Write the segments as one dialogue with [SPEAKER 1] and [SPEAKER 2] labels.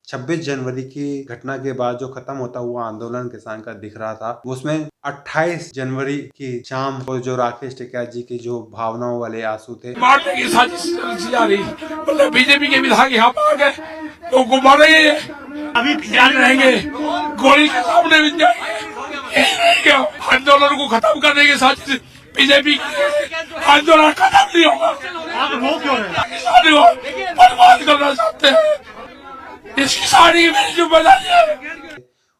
[SPEAKER 1] 26 जनवरी की घटना के बाद जो खत्म होता हुआ आंदोलन किसान का दिख रहा था, उसमें 28 जनवरी की शाम को जो राकेश टिकैत जी की जो भावनाओं वाले आंसू थे,
[SPEAKER 2] मारने की साजिश आ रही, मतलब बीजेपी के विधायक यहाँ पर आ गए तो को मारेंगे, अभी जान रहेंगे, गोली के सामने भी जाएंगे। आंदोलन को खत्म करने की साजिश बीजेपी, आंदोलन खत्म नहीं होगा। आप वो क्यों किसानी को बर्बाद करना चाहते हैं, इस किसानी की मेरी जिम्मेदारी है।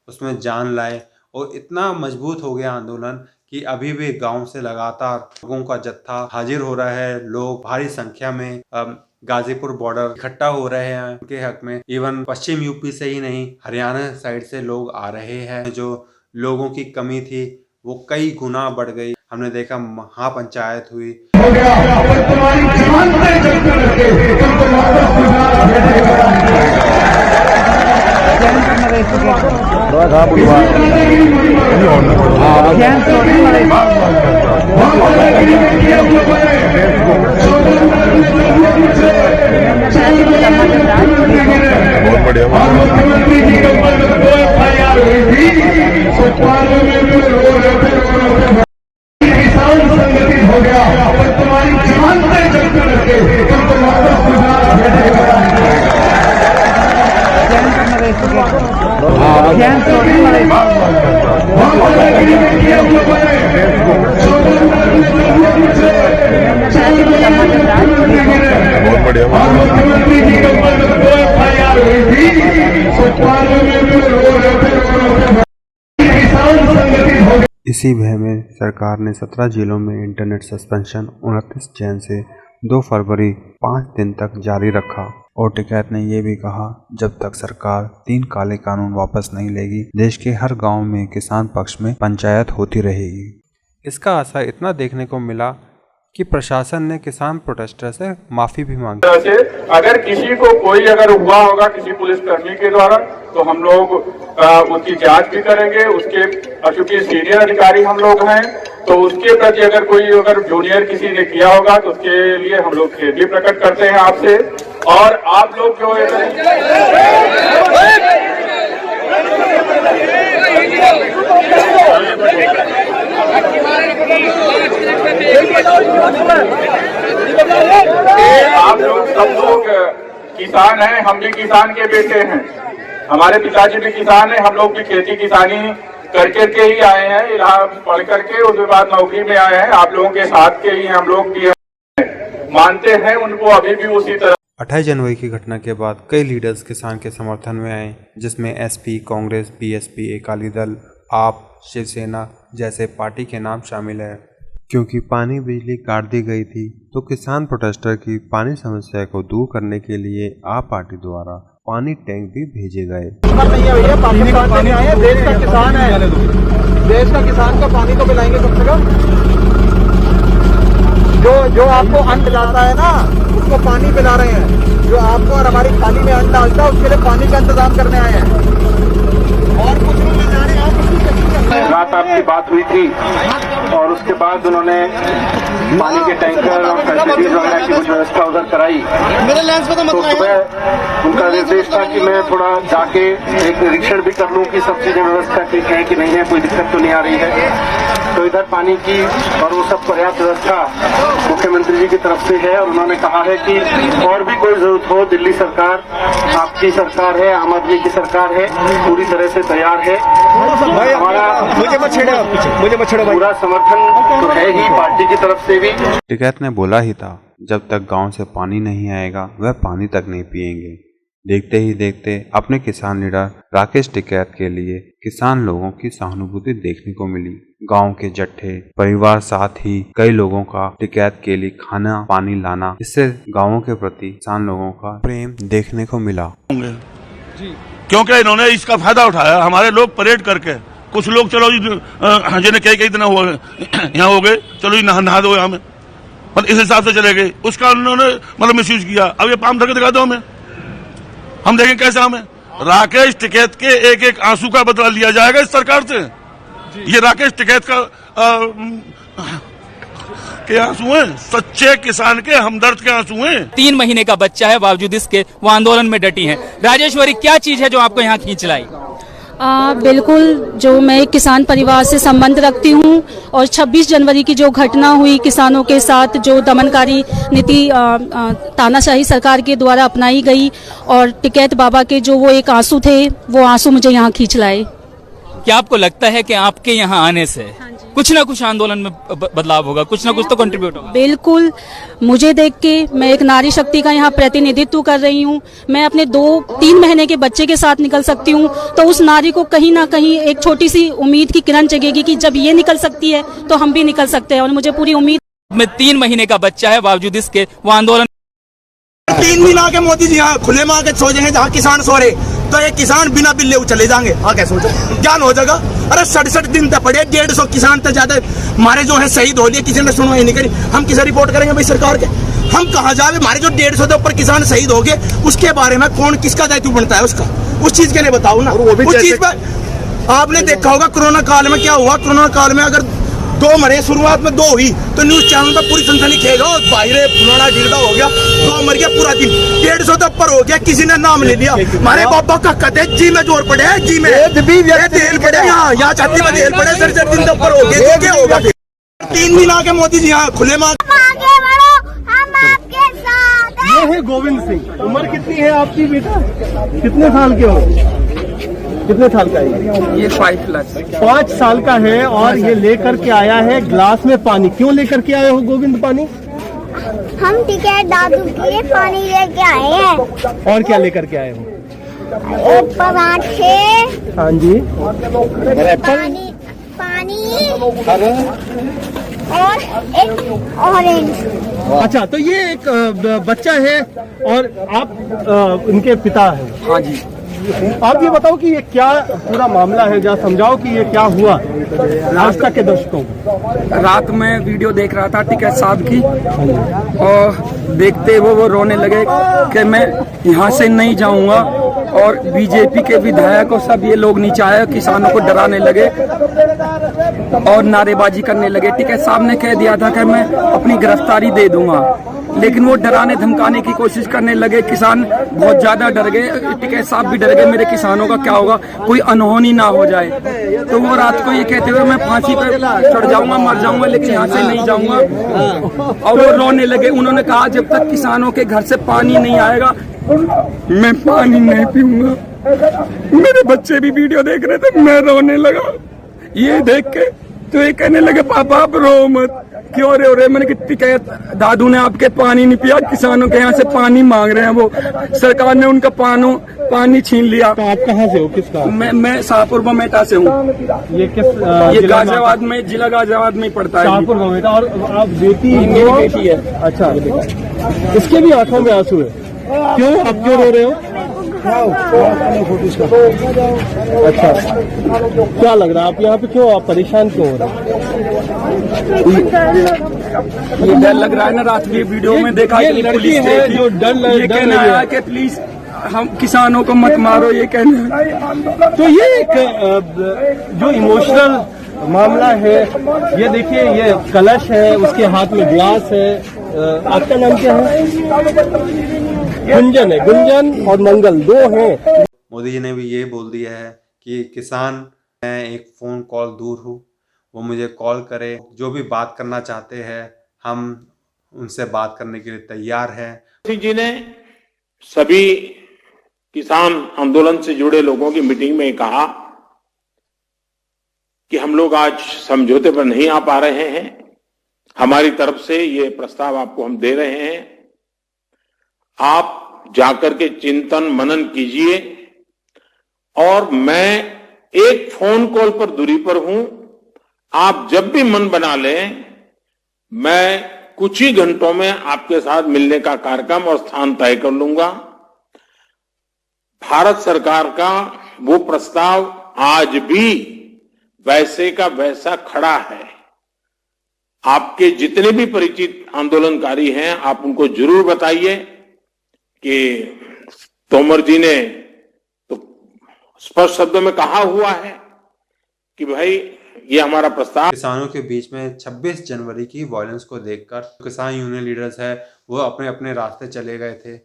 [SPEAKER 1] उसमें जान लाए और इतना मजबूत हो गया आंदोलन कि अभी भी गांव से लगातार लोगों का जत्था हाजिर हो रहा है। लोग भारी संख्या में गाजीपुर बॉर्डर इकट्ठा हो रहे हैं उनके हक में। इवन पश्चिम यूपी से ही नहीं, हरियाणा साइड से लोग आ रहे हैं। जो लोगों की कमी थी वो कई गुना बढ़ गई। हमने देखा महापंचायत हुई।
[SPEAKER 3] बहुत बढ़िया। हो गया तुम्हारी जान पे चक्कर लगे बहुत बढ़िया।
[SPEAKER 1] इसी भय में सरकार ने 17 जिलों में इंटरनेट सस्पेंशन 29 जैन से 2 फरवरी 5 दिन तक जारी रखा। और टिकैत ने यह भी कहा, जब तक सरकार 3 काले कानून वापस नहीं लेगी, देश के हर गांव में किसान पक्ष में पंचायत होती रहेगी। इसका असर इतना देखने को मिला कि प्रशासन ने किसान प्रोटेस्टर से माफी भी मांगी।
[SPEAKER 4] अगर किसी को कोई अगर हुआ होगा किसी पुलिसकर्मी के द्वारा, तो हम लोग उसकी जांच भी करेंगे। उसके चूंकि सीनियर अधिकारी हम लोग हैं, तो उसके प्रति अगर जूनियर किसी ने किया होगा तो उसके लिए हम लोग खेद भी प्रकट करते हैं आपसे। और आप लोग जो आप लोग सब लोग किसान हैं, हम भी किसान के बेटे हैं, हमारे पिताजी भी किसान हैं, हम लोग भी खेती किसानी कर करके ही आए हैं, इलाहाबाद पढ़ करके उसके बाद नौकरी में आए हैं। आप लोगों के साथ के ही हम लोग भी मानते हैं उनको अभी भी उसी तरह।
[SPEAKER 1] 28 जनवरी की घटना के बाद कई लीडर्स किसान के समर्थन में आए, जिसमें एसपी, कांग्रेस, बीएसपी, अकाली दल, आप, शिवसेना जैसे पार्टी के नाम शामिल है। क्योंकि पानी बिजली काट दी गई थी, तो किसान प्रोटेस्टर की पानी समस्या को दूर करने के लिए आप पार्टी द्वारा पानी टैंक भी भेजे गए।
[SPEAKER 5] देश का किसान है, देश का किसान का पानी तो पिलाएंगे कम से कम। जो आपको अन्न पिलाता है ना, उसको पानी पिला रहे हैं। जो आपको और हमारी थाली में अन्न डालता है, उसके लिए पानी का इंतजाम करने आए हैं और कुछ नहीं ले जा रहे हैं।
[SPEAKER 4] रात आपकी बात हुई थी और उसके बाद उन्होंने पानी के टैंकर और फैसिलिटीज वगैरह की कुछ व्यवस्था उधर कराई। तो सुबह उनका निर्देश था कि मैं थोड़ा जाके एक निरीक्षण भी कर लूं कि सब चीजें व्यवस्था ठीक है कि नहीं है, कोई दिक्कत तो नहीं आ रही है। तो इधर पानी की और वो सब पर्याप्त व्यवस्था मुख्यमंत्री जी की तरफ से है। और उन्होंने कहा है कि और भी कोई जरूरत हो, दिल्ली सरकार, आपकी सरकार है, आम आदमी की सरकार है, पूरी तरह से तैयार है। हमारा पूरा समर्थन तो है ही पार्टी की तरफ से भी।
[SPEAKER 1] टिकैत ने बोला ही था, जब तक गांव से पानी नहीं आएगा वह पानी तक नहीं पिएंगे। देखते ही देखते अपने किसान लीडर राकेश टिकैत के लिए किसान लोगों की सहानुभूति देखने को मिली। गांव के जट्ठे परिवार, साथ ही कई लोगों का टिकैत के लिए खाना पानी लाना, इससे गांवों के प्रति किसान लोगों का प्रेम देखने को मिला।
[SPEAKER 3] क्योंकि इन्होंने इसका फायदा उठाया। हमारे लोग परेड करके, कुछ लोग चलो जिन्हें कई दिन यहाँ हो गए, चलो जी नहा दो यहाँ में, मतलब इस हिसाब से चले गए, उसका उन्होंने मतलब मिसयूज किया। अब ये पाम धरके दिखा दो हमें, हम देखें कैसे हमें राकेश टिकैत के एक एक आंसू का बदला लिया जाएगा इस सरकार से। ये राकेश टिकैत का के आंसू हैं, सच्चे किसान के हमदर्द के आंसू हैं।
[SPEAKER 6] 3 महीने का बच्चा है, बावजूद इसके वो आंदोलन में डटी हैं। राजेश्वरी, क्या चीज है जो आपको यहाँ खींच लाई?
[SPEAKER 7] बिल्कुल, जो मैं एक किसान परिवार से संबंध रखती हूँ और 26 जनवरी की जो घटना हुई किसानों के साथ, जो दमनकारी नीति तानाशाही सरकार के द्वारा अपनाई गई, और टिकैत बाबा के जो वो एक आंसू थे, वो आंसू मुझे यहाँ खींच लाए।
[SPEAKER 6] क्या आपको लगता है कि आपके यहाँ आने से कुछ ना कुछ आंदोलन में बदलाव होगा, कुछ ना कुछ तो कंट्रीब्यूट होगा?
[SPEAKER 7] बिल्कुल, मुझे देख के, मैं एक नारी शक्ति का यहाँ प्रतिनिधित्व कर रही हूँ, मैं अपने 2-3 महीने के बच्चे के साथ निकल सकती हूँ, तो उस नारी को कहीं ना कहीं एक छोटी सी उम्मीद की किरण जगेगी कि जब ये निकल सकती है तो हम भी निकल सकते हैं, और मुझे पूरी उम्मीद।
[SPEAKER 6] में 3 महीने का बच्चा है, बावजूद इसके वो आंदोलन।
[SPEAKER 8] 3 दिन आके मोदी जी यहाँ खुले में आके सो जाएंगे, जहाँ किसान सो रहे, तो एक किसान बिना बिल्ले चले जाएंगे। आगे सोचो ज्ञान हो जाएगा। अरे 67 दिन तक पड़े, 150 किसान तक ज्यादा हमारे जो है शहीद हो लिए, किसी ने सुनवाई नहीं करी। हम किसे रिपोर्ट करेंगे भाई सरकार के? हम कहाँ जावे? हमारे जो 150 से ऊपर किसान शहीद हो गए, उसके बारे में कौन किसका दायित्व बनता है उसका? उस चीज के लिए बताओ ना। उस चीज में आपने देखा होगा कोरोना काल में क्या हुआ। कोरोना काल में अगर 2 मरे, शुरुआत में 2 हुई, तो न्यूज चैनल पर पूरी सनसनी खेगा, बाहर फुलाना गिरदा हो गया, 2 मर गया पूरा दिन, 150 तक ऊपर हो गया, किसी ने नाम ले लिया। हमारे बाबा का कहते जी में जोर पड़े, जी में तेल पड़े, यहाँ छाती में तेल पड़े, 67 दिन तक ऊपर हो गया, क्या होगा? 3 दिन आके मोदी जी यहाँ खुले में।
[SPEAKER 9] ये है गोविंद सिंह। उम्र कितनी है आपकी बेटा? कितने साल के हो? कितने साल का है ये? 5 साल का है, और ये लेकर के आया है ग्लास में पानी। क्यों लेकर के आए हो गोविंद पानी?
[SPEAKER 10] हम टिकैत दादू के लिए पानी लेके आए हैं।
[SPEAKER 9] और क्या लेकर के आए हो?
[SPEAKER 10] एक पराठे।
[SPEAKER 9] हाँ जी।
[SPEAKER 10] पानी और एक ऑरेंज।
[SPEAKER 9] अच्छा, तो ये एक बच्चा है और आप उनके पिता हैं? हाँ जी। आप ये बताओ कि ये क्या पूरा मामला है, जरा समझाओ कि ये क्या हुआ आस्था के दर्शकों को।
[SPEAKER 11] रात में वीडियो देख रहा था टिकैत साहब की, और देखते हुए वो रोने लगे कि मैं यहाँ से नहीं जाऊंगा, और बीजेपी के विधायकों सब ये लोग नीचे आए, किसानों को डराने लगे और नारेबाजी करने लगे। टिकैत साहब ने कह दिया था कि मैं अपनी गिरफ्तारी दे दूंगा, लेकिन वो डराने धमकाने की कोशिश करने लगे। किसान बहुत ज्यादा डर गए, टिकैत साहब भी डर गए, मेरे किसानों का क्या होगा, कोई अनहोनी ना हो जाए। तो वो रात को ये कहते हुए मैं फांसी पे चढ़ जाऊंगा, मर जाऊंगा, लेकिन यहाँ से नहीं जाऊंगा, और वो रोने लगे। उन्होंने कहा जब तक किसानों के घर से पानी नहीं आएगा मैं पानी नहीं पीऊंगा। मेरे बच्चे भी वीडियो देख रहे थे, मैं रोने लगा ये देख के। तो ये कहने लगे पापा आप रो मत, क्यों रो रहे? मैंने कितनी कहा दादू ने आपके पानी नहीं पिया, किसानों के यहाँ से पानी मांग रहे हैं, वो सरकार ने उनका पानी छीन लिया।
[SPEAKER 9] तो आप कहाँ से हो? किसका?
[SPEAKER 11] मैं शाहपुर बमेटा से हूँ।
[SPEAKER 9] ये किस?
[SPEAKER 11] ये गाजियाबाद में, जिला गाजियाबाद में पड़ता है।
[SPEAKER 9] शाहपुर बमेटा। और आप बेटी?
[SPEAKER 11] मेरी बेटी है।
[SPEAKER 9] अच्छा, इसके भी आंखों में आंसू है। क्यों? आप क्यों रो रहे हो? अच्छा, क्या लग रहा है आप यहाँ पे क्यों? आप परेशान क्यों हो रहे हैं?
[SPEAKER 11] ये डर लग रहा है ना। रात की वीडियो में देखा
[SPEAKER 9] ये लड़की है जो डर
[SPEAKER 11] कहना है कि प्लीज हम किसानों को मत मारो, ये कहना है।
[SPEAKER 9] तो ये एक जो इमोशनल मामला है, ये देखिए, ये कलश है, उसके हाथ में ग्लास है। आपका नाम क्या है? गुंजन है। गुंजन और मंगल 2 हैं।
[SPEAKER 1] मोदी जी ने भी ये बोल दिया है कि किसान, मैं एक फ़ोन कॉल दूर हूँ, वो मुझे कॉल करे, जो भी बात करना चाहते हैं हम उनसे बात करने के लिए तैयार हैं।
[SPEAKER 12] मोदी जी ने सभी किसान आंदोलन से जुड़े लोगों की मीटिंग में कहा कि हम लोग आज समझौते पर नहीं आ पा रहे हैं, हमारी तरफ से ये प्रस्ताव आपको हम दे रहे हैं, आप जाकर के चिंतन मनन कीजिए, और मैं एक फोन कॉल पर दूरी पर हूं, आप जब भी मन बना लें, मैं कुछ ही घंटों में आपके साथ मिलने का कार्यक्रम और स्थान तय कर लूंगा। भारत सरकार का वो प्रस्ताव आज भी वैसे का वैसा खड़ा है। आपके जितने भी परिचित आंदोलनकारी हैं, आप उनको जरूर बताइए कि तोमर जी ने तो स्पष्ट शब्दों में कहा हुआ है कि भाई ये हमारा प्रस्ताव।
[SPEAKER 1] किसानों के बीच में 26 जनवरी की वायलेंस को देखकर किसान यूनियन लीडर्स है वो अपने अपने रास्ते चले गए थे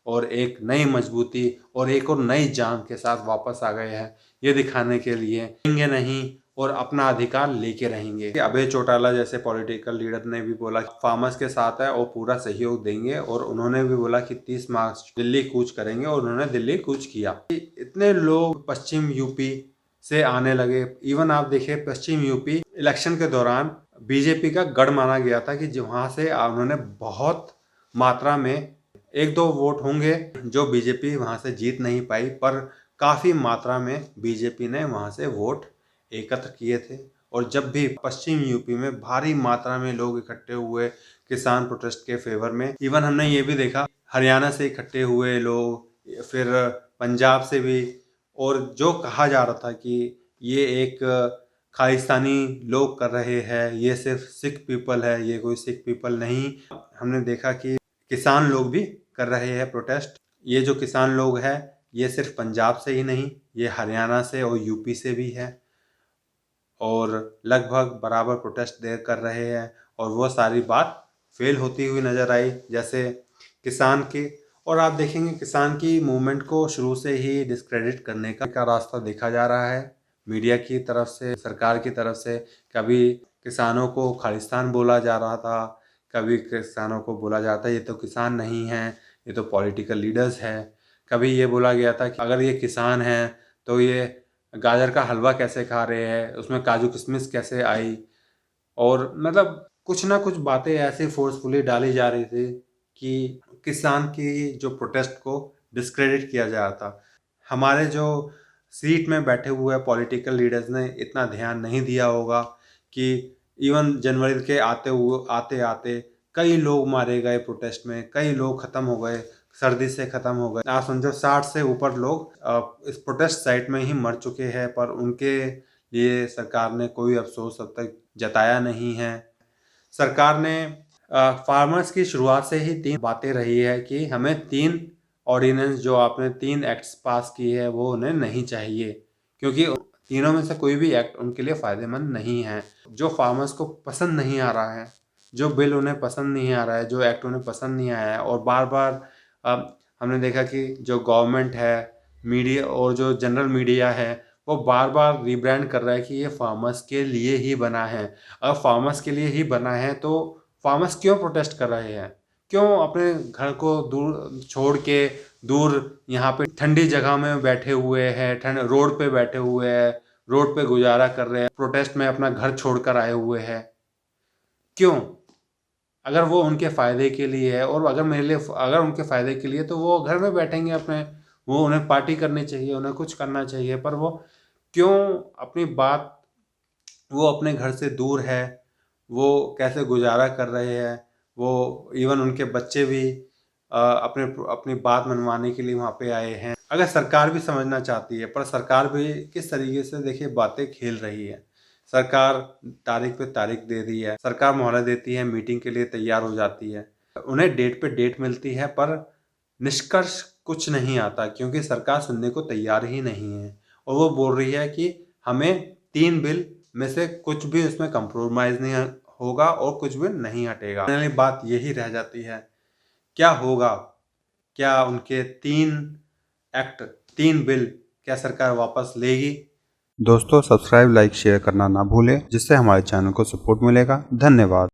[SPEAKER 1] और एक नई मजबूती और एक और नई जान के साथ वापस आ गए हैं, ये दिखाने के लिए रहेंगे नहीं और अपना अधिकार लेके रहेंगे। अभय चौटाला जैसे पॉलिटिकल लीडर ने भी बोला फार्मर्स के साथ है और पूरा सहयोग देंगे और उन्होंने भी बोला कि 30 मार्च दिल्ली कूच करेंगे और उन्होंने दिल्ली कूच किया। इतने लोग पश्चिम यूपी से आने लगे। इवन आप देखिए पश्चिम यूपी इलेक्शन के दौरान बीजेपी का गढ़ माना गया था कि वहां से उन्होंने बहुत मात्रा में 1-2 वोट होंगे जो बीजेपी वहां से जीत नहीं पाई, पर काफी मात्रा में बीजेपी ने वहां से वोट एकत्र किए थे। और जब भी पश्चिम यूपी में भारी मात्रा में लोग इकट्ठे हुए किसान प्रोटेस्ट के फेवर में, इवन हमने ये भी देखा हरियाणा से इकट्ठे हुए लोग, फिर पंजाब से भी, और जो कहा जा रहा था कि ये एक खालिस्तानी लोग कर रहे हैं, ये सिर्फ सिख पीपल है, ये कोई सिख पीपल नहीं। हमने देखा कि किसान लोग भी कर रहे हैं प्रोटेस्ट। ये जो किसान लोग हैं ये सिर्फ पंजाब से ही नहीं, ये हरियाणा से और यूपी से भी है और लगभग बराबर प्रोटेस्ट देर कर रहे हैं। और वो सारी बात फेल होती हुई नज़र आई, जैसे किसान की। और आप देखेंगे किसान की मूवमेंट को शुरू से ही डिस्क्रेडिट करने का रास्ता देखा जा रहा है मीडिया की तरफ से, सरकार की तरफ से। कभी किसानों को खालिस्तान बोला जा रहा था, कभी किसानों को बोला जाता है ये तो किसान नहीं हैं, ये तो पॉलिटिकल लीडर्स हैं। कभी ये बोला गया था कि अगर ये किसान हैं तो ये गाजर का हलवा कैसे खा रहे हैं, उसमें काजू किशमिश कैसे आई। और मतलब कुछ ना कुछ बातें ऐसे फोर्सफुली डाली जा रही थी कि किसान की जो प्रोटेस्ट को डिस्क्रेडिट किया जा रहा था। हमारे जो सीट में बैठे हुए पॉलिटिकल लीडर्स ने इतना ध्यान नहीं दिया होगा कि इवन जनवरी के आते आते कई लोग मारे गए प्रोटेस्ट में, कई लोग ख़त्म हो गए, सर्दी से ख़त्म हो गए। आप समझो 60 से ऊपर लोग इस प्रोटेस्ट साइट में ही मर चुके हैं, पर उनके लिए सरकार ने कोई अफसोस अब तक जताया नहीं है। सरकार ने फार्मर्स की शुरुआत से ही 3 बातें रही है कि हमें 3 ऑर्डिनेंस जो आपने 3 एक्ट्स पास की है वो उन्हें नहीं चाहिए, क्योंकि तीनों में से कोई भी एक्ट उनके लिए फ़ायदेमंद नहीं है। जो फार्मर्स को पसंद नहीं आ रहा है, जो बिल उन्हें पसंद नहीं आ रहा है, जो एक्ट उन्हें पसंद नहीं आया है, और बार बार हमने देखा कि जो गवर्नमेंट है, मीडिया और जो जनरल मीडिया है वो बार बार रीब्रांड कर रहा है कि ये फार्मर्स के लिए ही बना है। अगर फार्मर्स के लिए ही बना है तो फार्मर्स क्यों प्रोटेस्ट कर रहे हैं, क्यों अपने घर को दूर छोड़ के दूर यहाँ पे ठंडी जगह में बैठे हुए हैं, रोड पे बैठे हुए हैं, रोड पे गुजारा कर रहे हैं, प्रोटेस्ट में अपना घर छोड़कर आए हुए हैं, क्यों? अगर वो उनके फ़ायदे के लिए है, और अगर उनके फ़ायदे के लिए तो वो घर में बैठेंगे अपने, वो उन्हें पार्टी करनी चाहिए, उन्हें कुछ करना चाहिए, पर वो क्यों अपनी बात, वो अपने घर से दूर है, वो कैसे गुजारा कर रहे हैं, वो इवन उनके बच्चे भी अपनी बात मनवाने के लिए वहाँ पे आए हैं। अगर सरकार भी समझना चाहती है, पर सरकार भी किस तरीके से देखिए बातें खेल रही है। सरकार तारीख पे तारीख दे रही है, सरकार मोहलत देती है, मीटिंग के लिए तैयार हो जाती है, उन्हें डेट पे डेट मिलती है, पर निष्कर्ष कुछ नहीं आता, क्योंकि सरकार सुनने को तैयार ही नहीं है। और वो बोल रही है कि हमें 3 बिल में से कुछ भी उसमें कंप्रोमाइज़ नहीं होगा और कुछ भी नहीं हटेगा। पहली बात यही रह जाती है, क्या होगा, क्या उनके 3 बिल क्या सरकार वापस लेगी? दोस्तों सब्सक्राइब, लाइक, शेयर करना ना भूलें, जिससे हमारे चैनल को सपोर्ट मिलेगा। धन्यवाद।